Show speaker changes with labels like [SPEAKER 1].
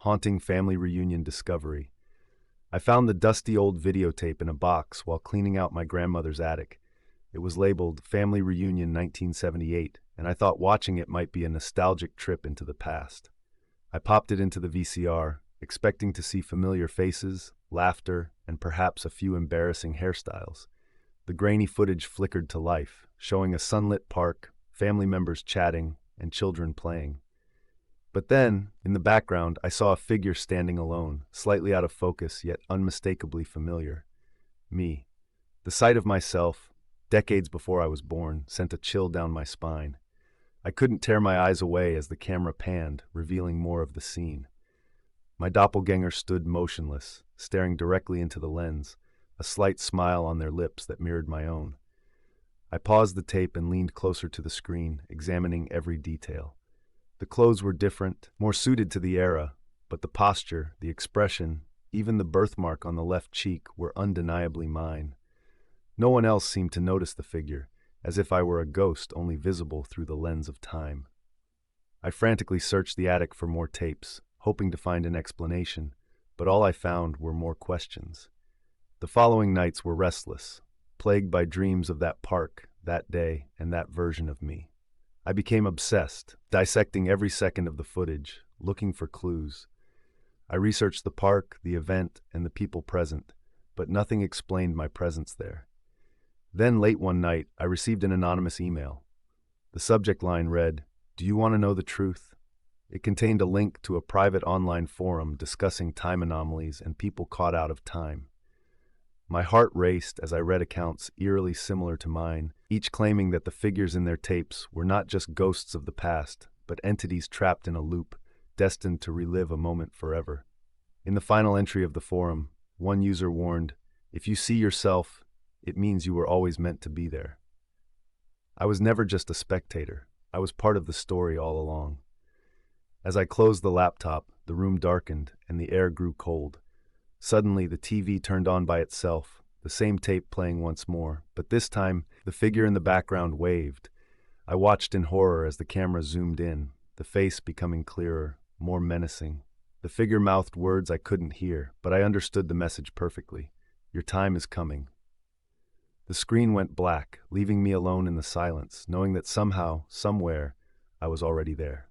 [SPEAKER 1] haunting family reunion discovery. I found the dusty old videotape in a box while cleaning out my grandmother's attic. It was labeled Family Reunion 1978, and I thought watching it might be a nostalgic trip into the past. I popped it into the VCR, expecting to see familiar faces, laughter, and perhaps a few embarrassing hairstyles. The grainy footage flickered to life, showing a sunlit park, family members chatting, and children playing. But then, in the background, I saw a figure standing alone, slightly out of focus, yet unmistakably familiar. Me. The sight of myself, decades before I was born, sent a chill down my spine. I couldn't tear my eyes away as the camera panned, revealing more of the scene. My doppelganger stood motionless, staring directly into the lens, a slight smile on their lips that mirrored my own. I paused the tape and leaned closer to the screen, examining every detail. The clothes were different, more suited to the era, but the posture, the expression, even the birthmark on the left cheek were undeniably mine. No one else seemed to notice the figure, as if I were a ghost only visible through the lens of time. I frantically searched the attic for more tapes, hoping to find an explanation, but all I found were more questions. The following nights were restless, plagued by dreams of that park, that day, and that version of me. I became obsessed, dissecting every second of the footage, looking for clues. I researched the park, the event, and the people present, but nothing explained my presence there. Then, late one night, I received an anonymous email. The subject line read, "Do you want to know the truth?" It contained a link to a private online forum discussing time anomalies and people caught out of time. My heart raced as I read accounts eerily similar to mine, each claiming that the figures in their tapes were not just ghosts of the past, but entities trapped in a loop, destined to relive a moment forever. In the final entry of the forum, one user warned, "If you see yourself, it means you were always meant to be there." I was never just a spectator. I was part of the story all along. As I closed the laptop, the room darkened and the air grew cold. Suddenly, the TV turned on by itself, the same tape playing once more, but this time, the figure in the background waved. I watched in horror as the camera zoomed in, the face becoming clearer, more menacing. The figure mouthed words I couldn't hear, but I understood the message perfectly. "Your time is coming." The screen went black, leaving me alone in the silence, knowing that somehow, somewhere, I was already there.